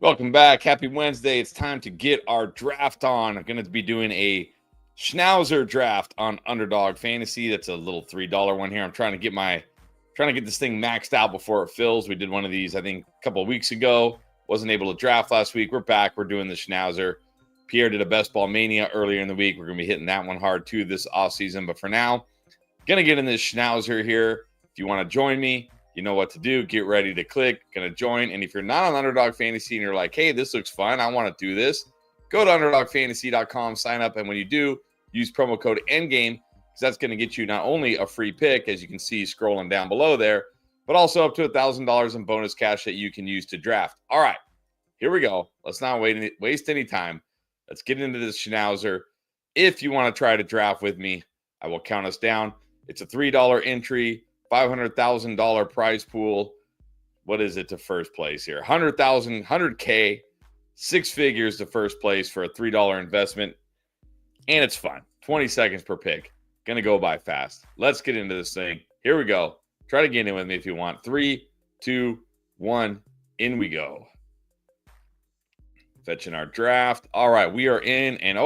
Welcome back. Happy Wednesday. It's time to get our draft on. I'm going to be doing a Schnauzer draft on Underdog Fantasy. That's a little $3 one here. I'm trying to get this thing maxed out before it fills. We did one of these, I think, a couple of weeks ago. Wasn't able to draft last week. We're back. We're doing the Schnauzer. Pierre did a Best Ball Mania earlier in the week. We're going to be hitting that one hard too this offseason. But for now, going to get in this Schnauzer here. If you want to join me, you know what to do. Get ready to click. Going to join. And if you're not on Underdog Fantasy and you're like, hey, this looks fun, I want to do this, go to UnderdogFantasy.com, sign up. And when you do, use promo code ENDGAME because that's going to get you not only a free pick, as you can see scrolling down below there, but also up to $1,000 in bonus cash that you can use to draft. All right, here we go. Let's not waste any time. Let's get into this Schnauzer. If you want to try to draft with me, I will count us down. It's a $3 entry. $500,000 prize pool. What is it to first place here? 100K, six figures to first place for a $3 investment. And it's fun. 20 seconds per pick. Gonna go by fast. Let's get into this thing. Here we go. Try to get in with me if you want. 3, 2, 1. In we go. Fetching our draft. All right, we are in. And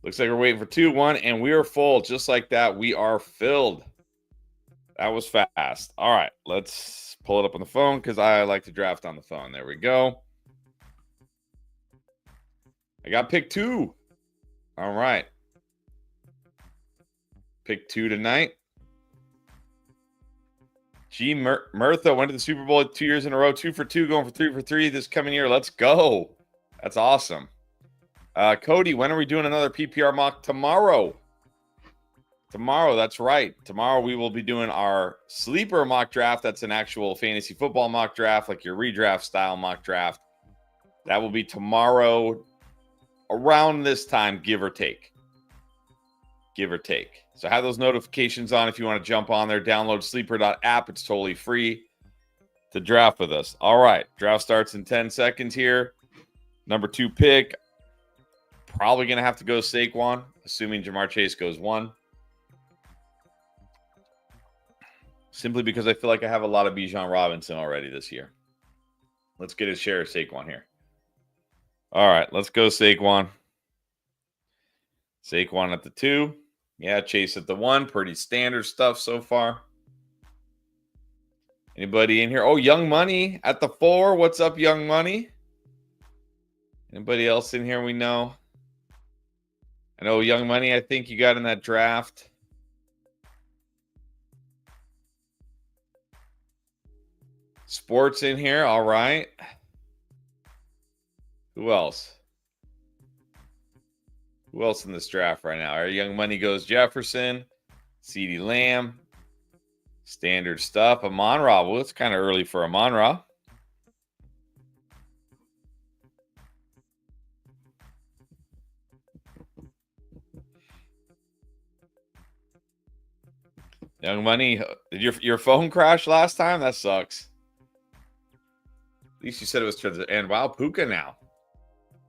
looks like we're waiting for 2, 1. And we are full. Just like that, we are filled. That was fast. All right, let's pull it up on the phone because I like to draft on the phone. There we go. I got pick 2. All right. Pick 2 tonight. G. Murtha went to the Super Bowl 2 years in a row. 2 for 2, going for 3 for 3 this coming year. Let's go. That's awesome. Cody, when are we doing another PPR mock? Tomorrow. Tomorrow, that's right. Tomorrow we will be doing our sleeper mock draft. That's an actual fantasy football mock draft, like your redraft style mock draft. That will be tomorrow around this time, give or take. Give or take. So have those notifications on if you want to jump on there. Download sleeper.app. It's totally free to draft with us. All right. Draft starts in 10 seconds here. Number 2 pick. Probably going to have to go Saquon, assuming Jamar Chase goes 1. Simply because I feel like I have a lot of Bijan Robinson already this year. Let's get his share of Saquon here. All right, let's go Saquon. Saquon at the 2. Yeah, Chase at the 1. Pretty standard stuff so far. Anybody in here? Oh, Young Money at the 4. What's up, Young Money? Anybody else in here we know? I know Young Money, I think you got in that draft. Sports in here. All right. Who else? Who else in this draft right now? Our Young Money goes Jefferson, CeeDee Lamb, standard stuff. Amon-Ra. Well, it's kind of early for Amon-Ra. Young Money, did your phone crash last time? That sucks. At least you said it was towards the end. Wow, Puka now.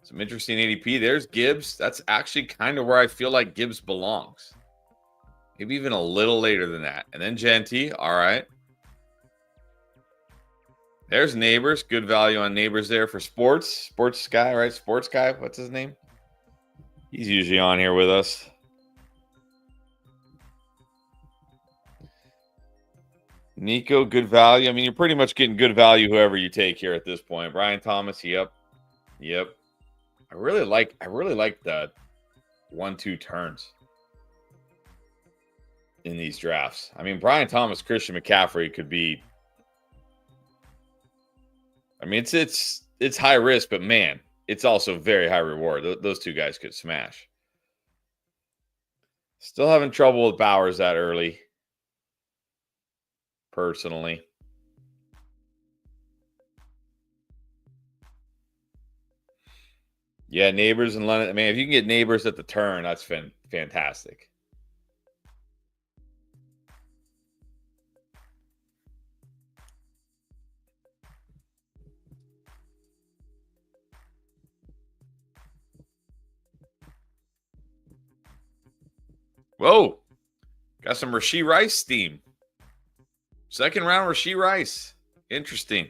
Some interesting ADP. There's Gibbs. That's actually kind of where I feel like Gibbs belongs. Maybe even a little later than that. And then Genty. All right. There's Neighbors. Good value on Neighbors there for Sports. Sports guy, right? Sports guy. What's his name? He's usually on here with us. Nico, good value. I mean, you're pretty much getting good value whoever you take here at this point. Brian Thomas, yep. I really like the 1-2 turns in these drafts. I mean, Brian Thomas, Christian McCaffrey could be. I mean, it's high risk, but man, it's also very high reward. Those two guys could smash. Still having trouble with Bowers that early. Personally. Yeah, Neighbors in London. Man, if you can get Neighbors at the turn, that's fantastic. Whoa. Got some Rashee Rice steam. Second round, Rashee Rice. Interesting.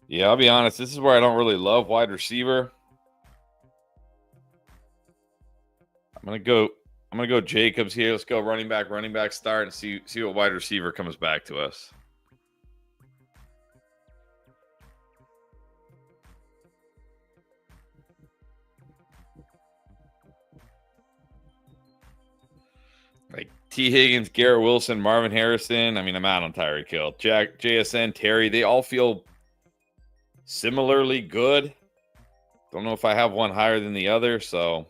Yeah, I'll be honest. This is where I don't really love wide receiver. I'm gonna go. I'm gonna go Jacobs here. Let's go running back start, and see what wide receiver comes back to us. Like T. Higgins, Garrett Wilson, Marvin Harrison. I mean, I'm out on Tyreek Hill. Jack, JSN, Terry. They all feel similarly good. Don't know if I have one higher than the other, so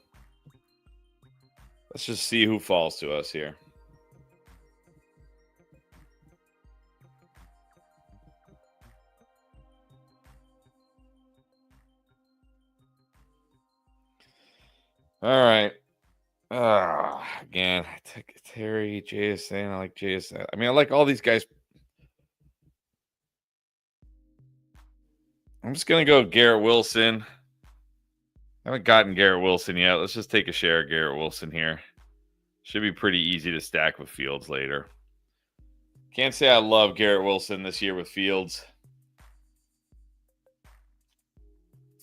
let's just see who falls to us here. All right. Again, I took Terry, JSN. I like JSN. I mean, I like all these guys. I'm just gonna go Garrett Wilson. I haven't gotten Garrett Wilson yet. Let's just take a share of Garrett Wilson here. Should be pretty easy to stack with Fields later. Can't say I love Garrett Wilson this year with Fields.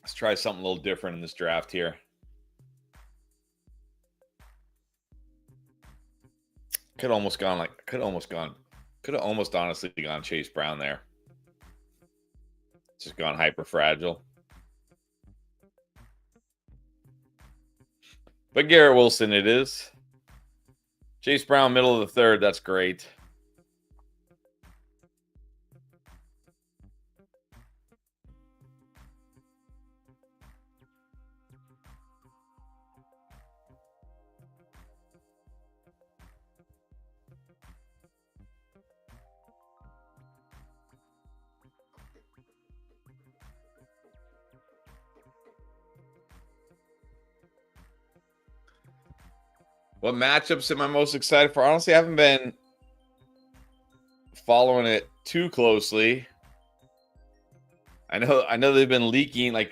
Let's try something a little different in this draft here. Could have almost honestly gone Chase Brown there. Just gone hyper fragile. But Garrett Wilson it is. Chase Brown, middle of the third. That's great. What matchups am I most excited for? Honestly, I haven't been following it too closely. I know they've been leaking. I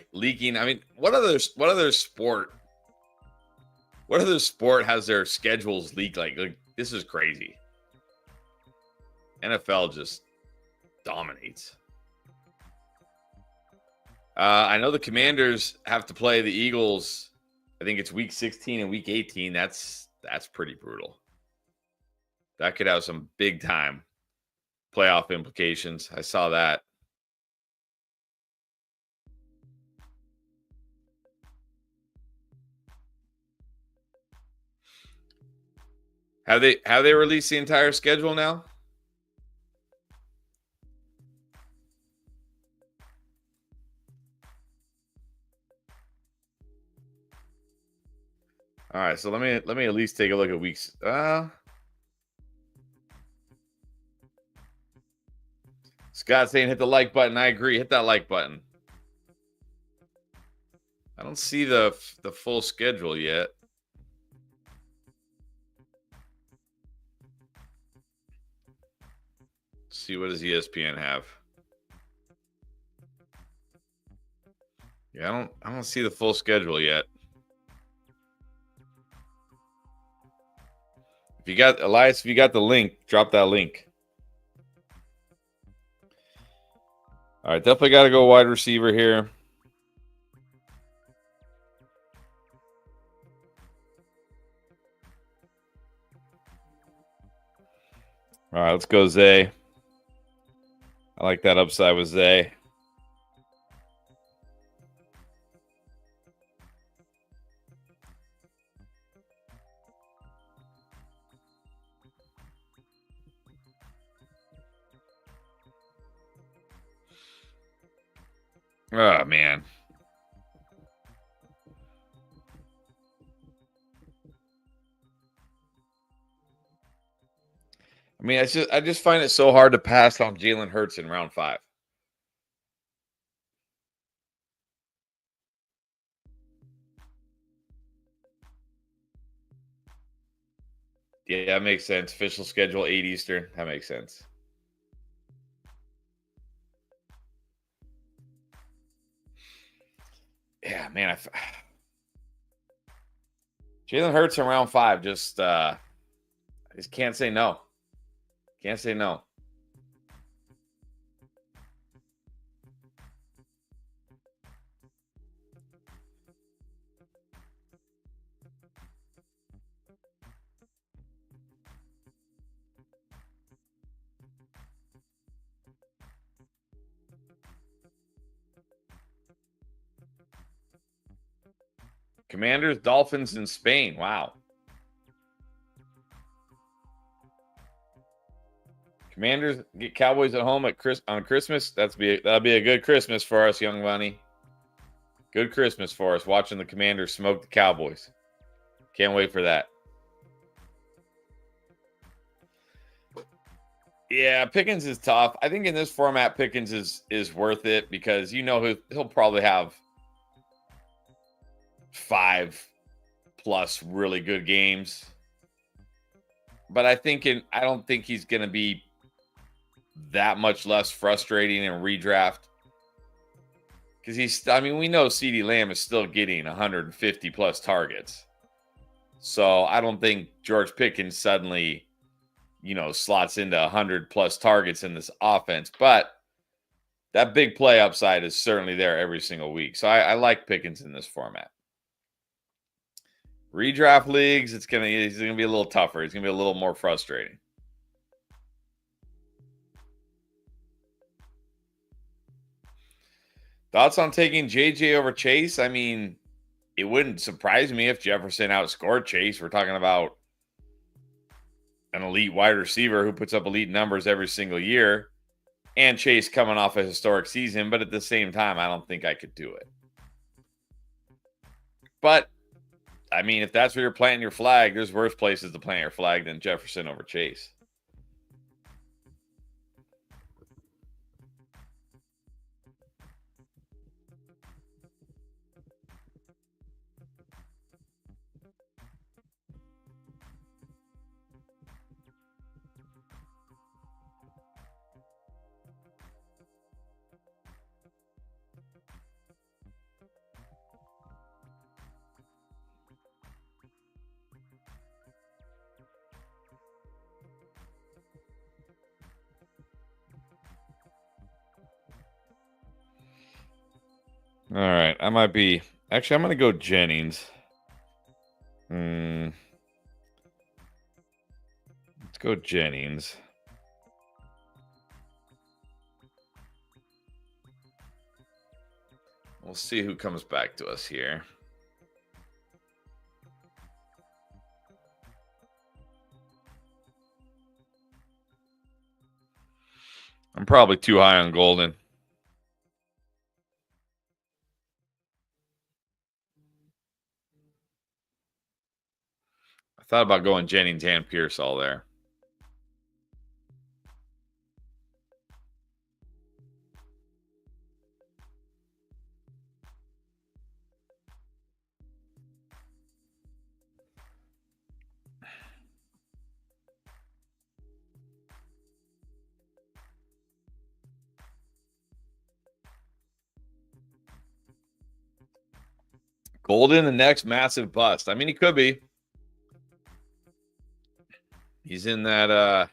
mean, what other sport has their schedules leaked? Like this is crazy. NFL just dominates. I know the Commanders have to play the Eagles. I think it's week 16 and week 18. That's pretty brutal. That could have some big time playoff implications. I saw that. Have they released the entire schedule now? All right, so let me at least take a look at weeks. Scott saying hit the like button. I agree. Hit that like button. I don't see the full schedule yet. Let's see, what does ESPN have? Yeah, I don't see the full schedule yet. If you got Elias, if you got the link, drop that link. All right, definitely got to go wide receiver here. All right, let's go Zay. I like that upside with Zay. Oh man. I mean, I just find it so hard to pass on Jalen Hurts in round 5. Yeah, that makes sense. Official schedule 8 Eastern. That makes sense. Yeah, man. Jalen Hurts in round 5. I just can't say no. Can't say no. Commanders, Dolphins, and Spain. Wow. Commanders get Cowboys at home on Christmas. That'll be a good Christmas for us, young money. Good Christmas for us, watching the Commanders smoke the Cowboys. Can't wait for that. Yeah, Pickens is tough. I think in this format, Pickens is worth it because you know he'll probably have 5+ really good games. But I don't think he's going to be that much less frustrating in redraft. Because we know CeeDee Lamb is still getting 150+ targets. So I don't think George Pickens suddenly, slots into 100+ targets in this offense. But that big play upside is certainly there every single week. So I like Pickens in this format. Redraft leagues, he's gonna be a little tougher. It's gonna be a little more frustrating. Thoughts on taking JJ over Chase? I mean, it wouldn't surprise me if Jefferson outscored Chase. We're talking about an elite wide receiver who puts up elite numbers every single year, and Chase coming off a historic season. But at the same time, I don't think I could do it. But I mean, if that's where you're planting your flag, there's worse places to plant your flag than Jefferson over Chase. All right, I'm going to go Jennings. Let's go Jennings. We'll see who comes back to us here. I'm probably too high on Golden. I thought about going Jennings and Pearsall there. Golden, the next massive bust. I mean, he could be. He's in that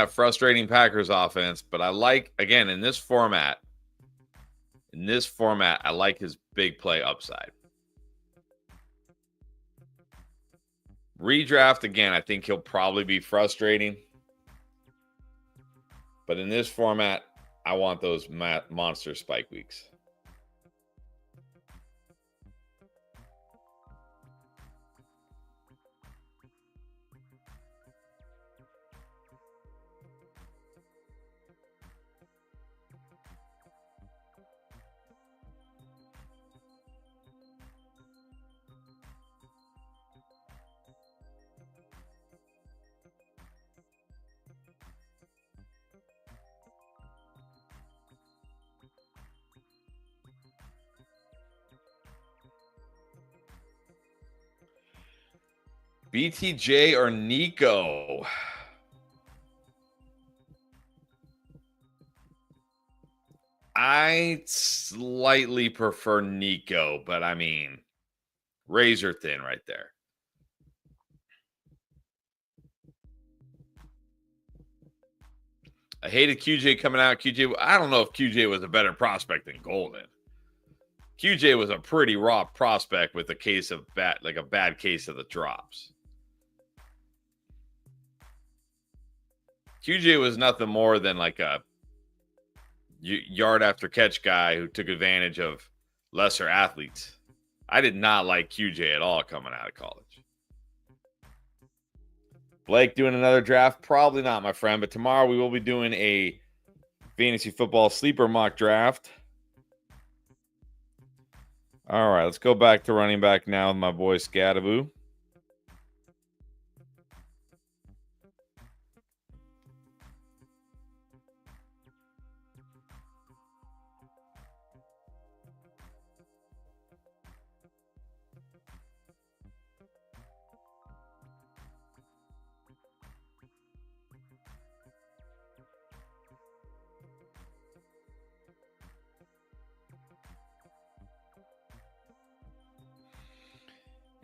frustrating Packers offense, but I like, again, in this format, I like his big play upside. Redraft, again, I think he'll probably be frustrating. But in this format, I want those monster spike weeks. BTJ or Nico? I slightly prefer Nico, but I mean, razor thin right there. I hated QJ coming out. I don't know if QJ was a better prospect than Golden. QJ was a pretty raw prospect with a bad case of the drops. QJ was nothing more than like a yard after catch guy who took advantage of lesser athletes I did not like QJ at all coming out of college. Blake doing another draft? Probably not, my friend. But tomorrow we will be doing a fantasy football sleeper mock draft. All right, let's go back to running back now with my boy Scadaboo.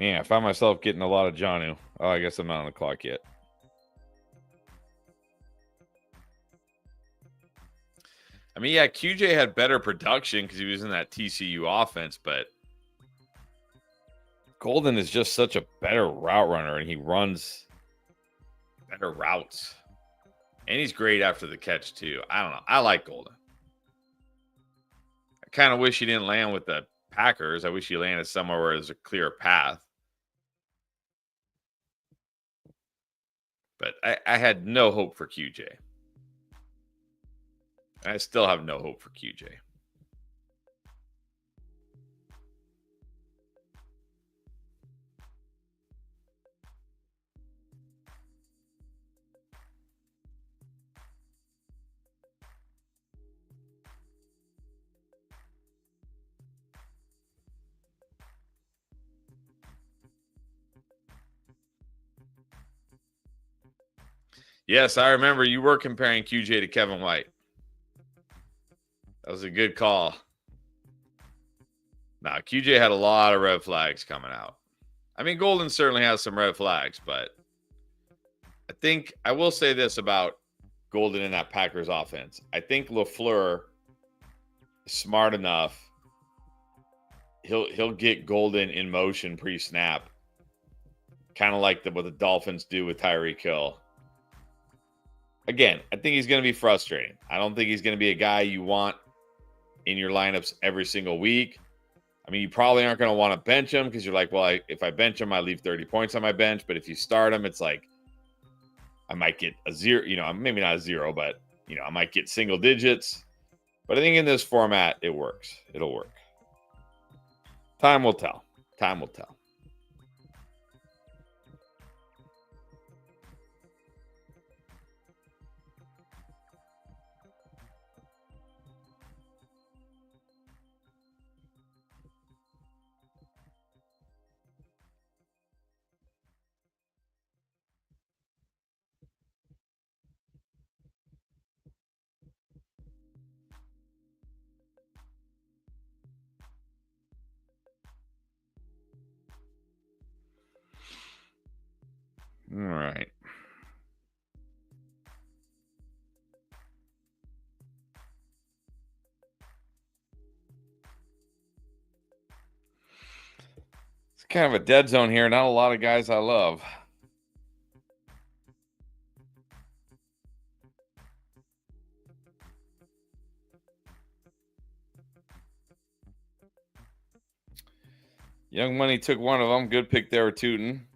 Yeah, I found myself getting a lot of Jonnu. Oh, I guess I'm not on the clock yet. I mean, yeah, QJ had better production because he was in that TCU offense, but Golden is just such a better route runner, and he runs better routes. And he's great after the catch, too. I don't know. I like Golden. I kind of wish he didn't land with the Packers. I wish he landed somewhere where there's a clear path. But I had no hope for QJ. I still have no hope for QJ. Yes, I remember you were comparing QJ to Kevin White. That was a good call. Nah, QJ had a lot of red flags coming out. I mean, Golden certainly has some red flags, but I think I will say this about Golden in that Packers offense. I think LaFleur is smart enough. He'll get Golden in motion pre-snap, kind of like what the Dolphins do with Tyreek Hill. Again, I think he's going to be frustrating. I don't think he's going to be a guy you want in your lineups every single week. I mean, you probably aren't going to want to bench him because you're like, well, if I bench him, I leave 30 points on my bench. But if you start him, it's like I might get a zero, maybe not a zero, but, I might get single digits. But I think in this format, it works. It'll work. Time will tell. Time will tell. All right. It's kind of a dead zone here. Not a lot of guys I love. Young Money took one of them. Good pick there, Tootin.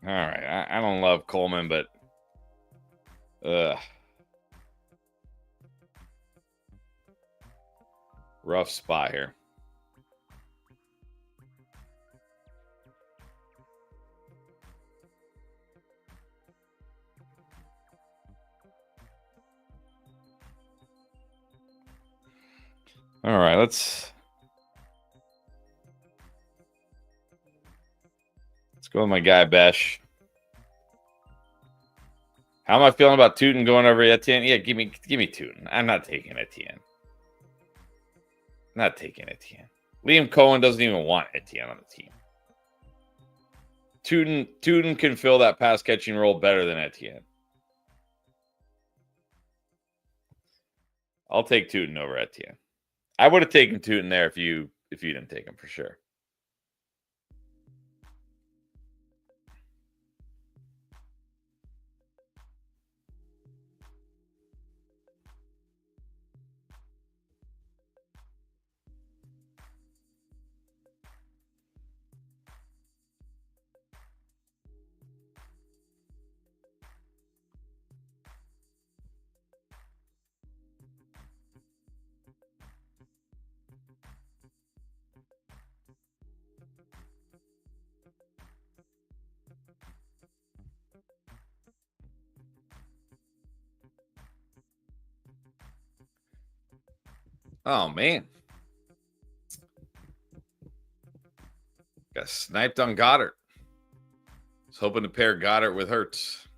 All right. I don't love Coleman, but rough spot here. All right, let's go with my guy Besh. How am I feeling about Tootin going over Etienne? Yeah, give me Tootin. I'm not taking Etienne. Not taking Etienne. Liam Cohen doesn't even want Etienne on the team. Tootin can fill that pass catching role better than Etienne. I'll take Tootin over Etienne. I would have taken Tootin there if you didn't take him for sure. Oh, man. Got sniped on Goddard. Was hoping to pair Goddard with Hurts.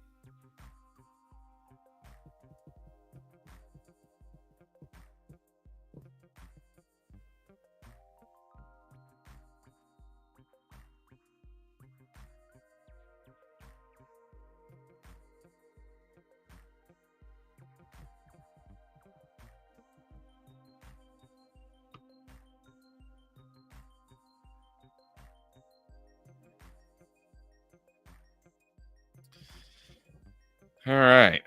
All right.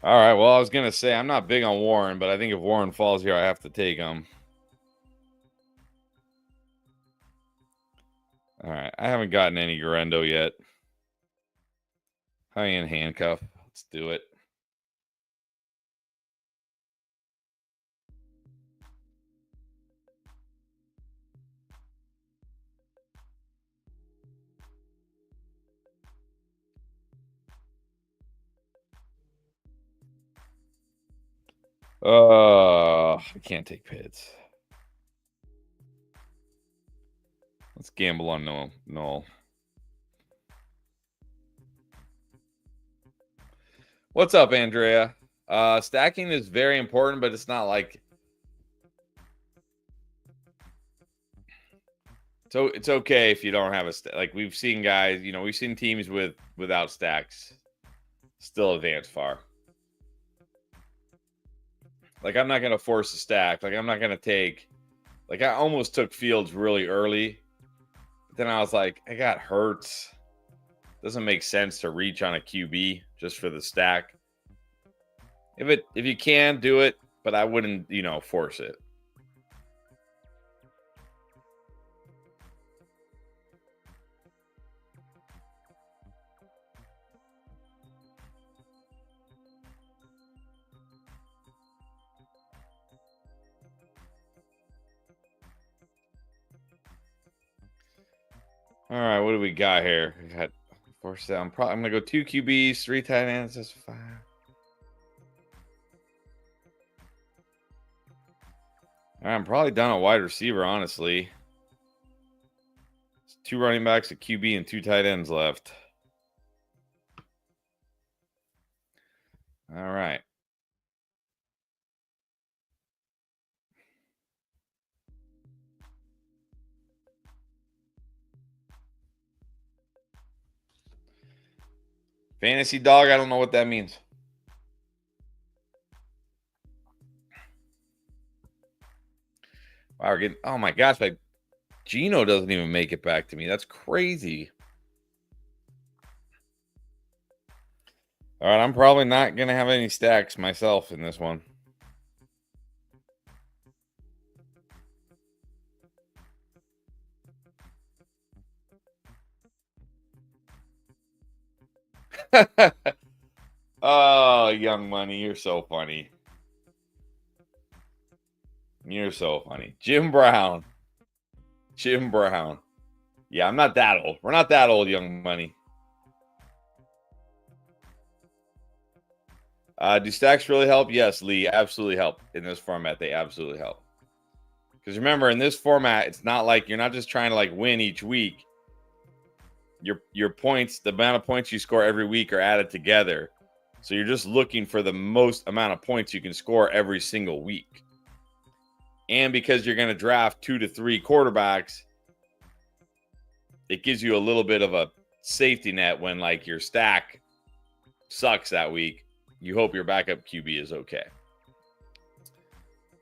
All right. Well, I was going to say I'm not big on Warren, but I think if Warren falls here, I have to take him. All right. I haven't gotten any Garendo yet. High-end handcuff. Let's do it. I can't take Pitts. Let's gamble on Noel. What's up, Andrea? Stacking is very important, but it's not like so. It's okay if you don't have a like. We've seen guys, we've seen teams without stacks still advance far. Like, I'm not gonna force a stack. Like, I'm not gonna take. Like, I almost took Fields really early. But then I was like, I got Hurts. Doesn't make sense to reach on a QB just for the stack. If you can, do it, but I wouldn't, force it. All right, what do we got here? We got force down. I'm gonna go 2 QBs, 3 tight ends. That's 5. All right, I'm probably done at wide receiver, honestly. It's 2 running backs, a QB, and 2 tight ends left. All right. Fantasy dog, I don't know what that means. Wow, we're getting, oh my gosh, like Gino doesn't even make it back to me. That's crazy. All right, I'm probably not going to have any stacks myself in this one. Oh, Young Money, you're so funny. You're so funny. Jim Brown. Yeah, I'm not that old. We're not that old, Young Money. Do stacks really help? Yes, Lee, absolutely help. In this format, they absolutely help. Because remember, in this format, it's not like you're not just trying to like win each week. Your points, the amount of points you score every week are added together. So you're just looking for the most amount of points you can score every single week. And because you're going to draft 2 to 3 quarterbacks, it gives you a little bit of a safety net when like your stack sucks that week. You hope your backup QB is okay.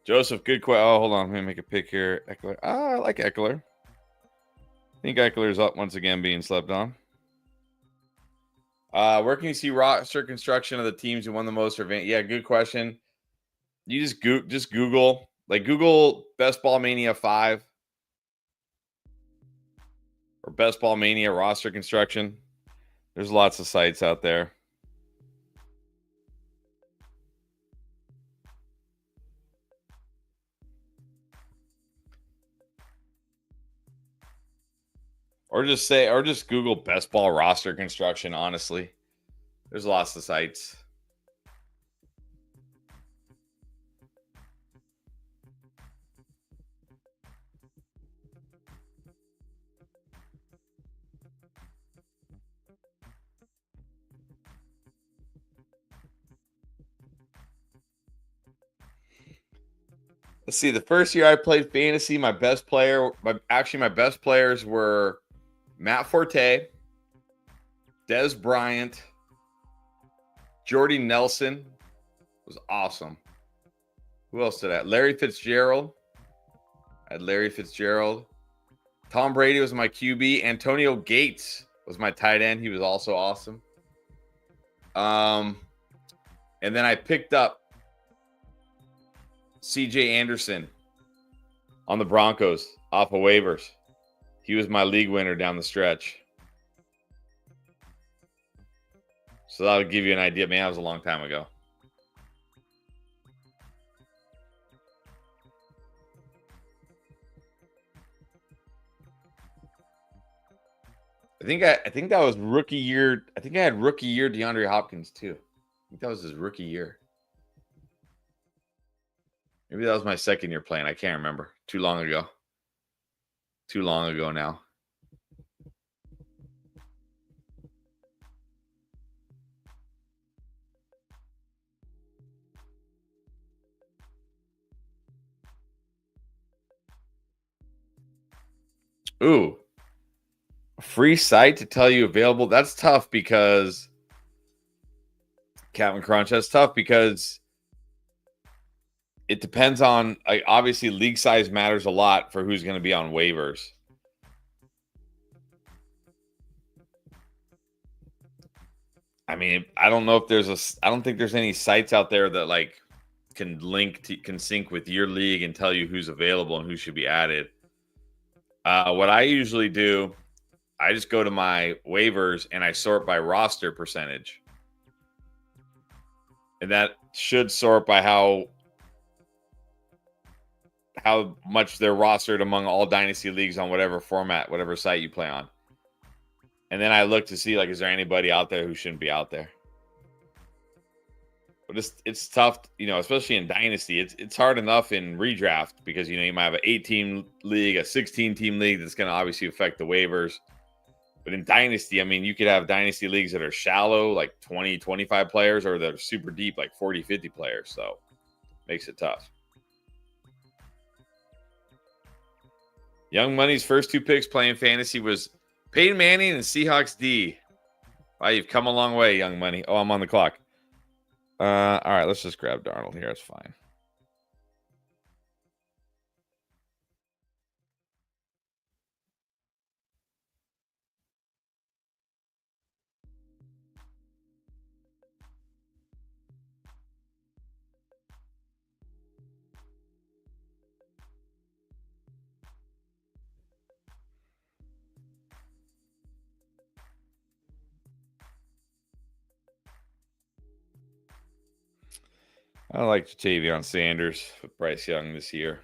Joseph, good question. Oh, hold on. Let me make a pick here. Eckler. I like Eckler. I think Eckler's up once again being slept on. Where can you see roster construction of the teams who won the most? Yeah, good question. You just Google. Like, Google Best Ball Mania 5 or Best Ball Mania roster construction. There's lots of sites out there. Or just Google best ball roster construction, honestly. There's lots of sites. Let's see. The first year I played fantasy, my best players were Matt Forte, Des Bryant, Jordy Nelson was awesome. Who else did I have? Larry Fitzgerald. I had Larry Fitzgerald. Tom Brady was my QB. Antonio Gates was my tight end. He was also awesome. And then I picked up CJ Anderson on the Broncos off of waivers. He was my league winner down the stretch. So that'll give you an idea. Man, that was a long time ago. I think that was rookie year. I think I had rookie year DeAndre Hopkins too. I think that was his rookie year. Maybe that was my second year playing. I can't remember. Too long ago. Too long ago now. Ooh. A free site to tell you available. That's tough because Captain Crunch, that's tough because it depends on, obviously league size matters a lot for who's going to be on waivers. I mean, I don't know if I don't think there's any sites out there that like can sync with your league and tell you who's available and who should be added. What I usually do, I just go to my waivers and I sort by roster percentage. And that should sort by how much they're rostered among all dynasty leagues on whatever format, whatever site you play on. And then I look to see, like, is there anybody out there who shouldn't be out there? But it's tough, especially in dynasty. It's hard enough in redraft because, you might have an 8-team league, a 16-team league that's going to obviously affect the waivers. But in dynasty, I mean, you could have dynasty leagues that are shallow, like 20, 25 players, or that are super deep, like 40, 50 players. So makes it tough. Young Money's first 2 picks playing fantasy was Peyton Manning and Seahawks D. Wow, you've come a long way, Young Money. Oh, I'm on the clock. All right, let's just grab Darnold here. It's fine. I like Jatavion Sanders with Bryce Young this year.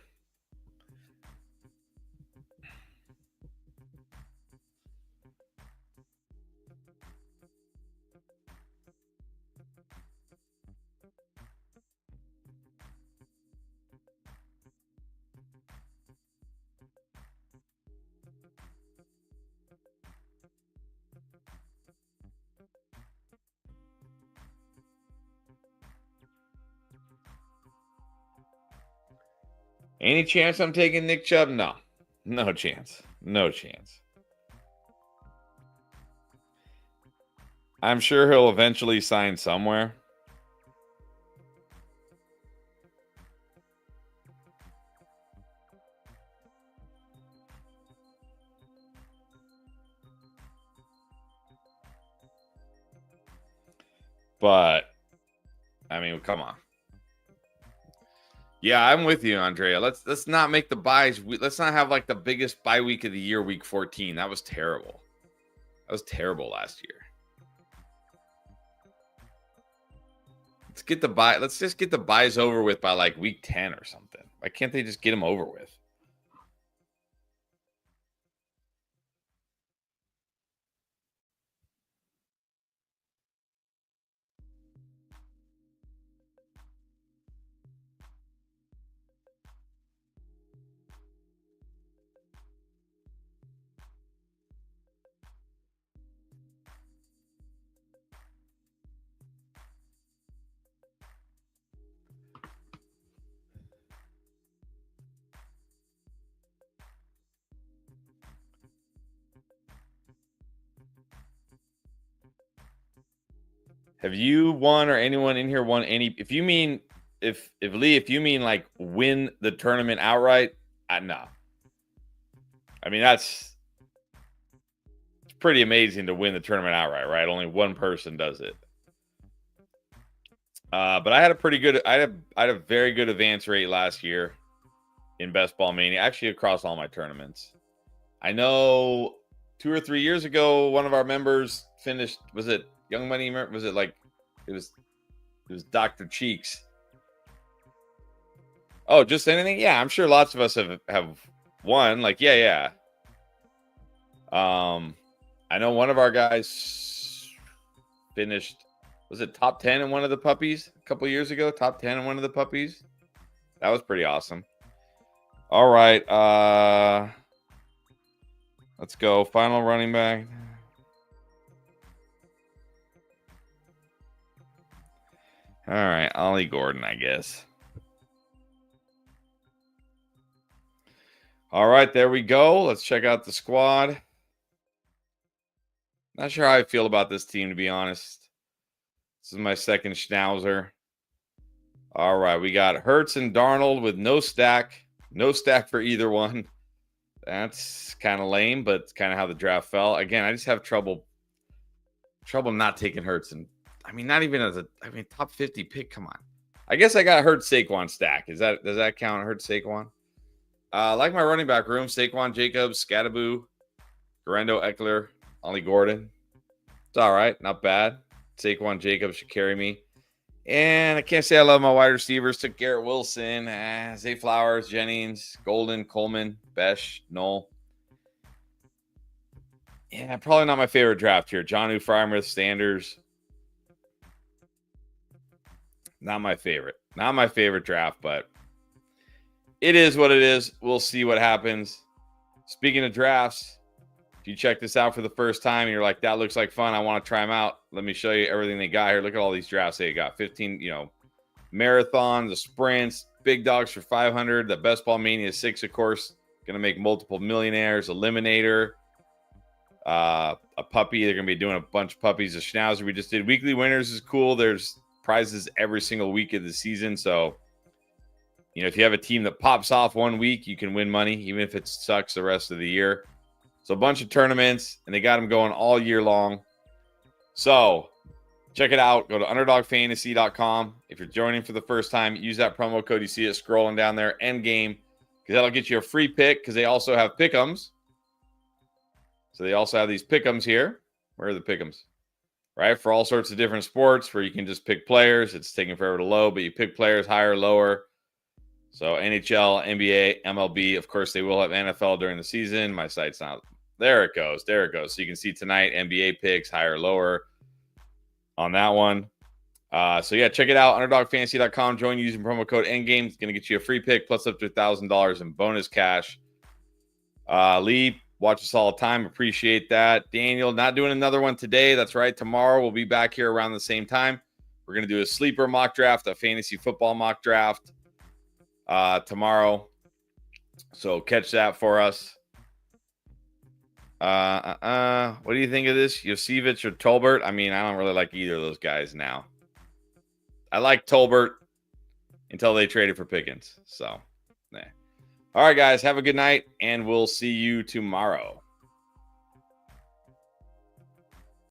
Any chance I'm taking Nick Chubb? No. No chance. No chance. I'm sure he'll eventually sign somewhere. But, I mean, come on. Yeah, I'm with you, Andrea. Let's not make the buys. Let's not have like the biggest bye week of the year, week 14. That was terrible. That was terrible last year. Let's just get the buys over with by like week 10 or something. Why can't they just get them over with? Have you won or anyone in here won any? If you mean if Lee, if you mean like win the tournament outright, no. I mean it's pretty amazing to win the tournament outright, right? Only one person does it. But I had a pretty good. I had a very good advance rate last year in Best Ball Mania, actually across all my tournaments. I know 2 or 3 years ago, one of our members finished. Was it Young Money? Was it like it was Dr. Cheeks? Oh, just anything? Yeah, I'm sure lots of us have won. Like, yeah. I know one of our guys finished. Was it top 10 in one of the puppies a couple years ago? Top 10 in one of the puppies. That was pretty awesome. All right. Let's go. Final running back. All right. Ollie Gordon, I guess. All right. There we go. Let's check out the squad. Not sure how I feel about this team, to be honest. This is my second Schnauzer. All right. We got Hurts and Darnold with no stack. No stack for either one. That's kind of lame, but it's kind of how the draft fell. Again, I just have trouble not taking Hurts. And I mean, not even as top 50 pick. Come on. I guess I got Hurts Saquon stack. Does that count? Hurts Saquon? Like my running back room, Saquon, Jacobs, Scattaboo, Garendo, Eckler, Ollie Gordon. It's all right. Not bad. Saquon, Jacobs should carry me. And I can't say I love my wide receivers. Took Garrett Wilson, Zay Flowers, Jennings, Golden, Coleman, Besh, Knoll. Yeah, probably not my favorite draft here. Jonnu, Frymouth, Sanders. Not my favorite. Not my favorite draft, but it is what it is. We'll see what happens. Speaking of drafts, if you check this out for the first time and you're like, that looks like fun, I want to try them out. Let me show you everything they got here. Look at all these drafts they got. 15, marathons, the sprints, big dogs for 500. The Best Ball Mania 6, of course, going to make multiple millionaires. Eliminator, a puppy. They're going to be doing a bunch of puppies. A Schnauzer we just did. Weekly winners is cool. There's prizes every single week of the season. So, if you have a team that pops off one week, you can win money, even if it sucks the rest of the year. So a bunch of tournaments, and they got them going all year long. So check it out. Go to underdogfantasy.com. If you're joining for the first time, use that promo code. You see it scrolling down there, Endgame, because that'll get you a free pick, because they also have pick'ems. So they also have these pick'ems here. Where are the pick'ems? Right? For all sorts of different sports where you can just pick players. It's taking forever to load, but you pick players higher, lower. So NHL, NBA, MLB. Of course, they will have NFL during the season. My site's not. There it goes. There it goes. So you can see tonight NBA picks, higher, lower on that one. So, yeah, check it out. UnderdogFantasy.com. Join using promo code Endgame. It's going to get you a free pick plus up to $1,000 in bonus cash. Lee, watch us all the time. Appreciate that. Daniel, not doing another one today. That's right. Tomorrow we'll be back here around the same time. We're going to do a sleeper mock draft, a fantasy football mock draft tomorrow. So catch that for us. What do you think of this? Yosevich or Tolbert? I mean, I don't really like either of those guys now. I like Tolbert until they traded for Pickens. So, All right, guys, have a good night, and we'll see you tomorrow.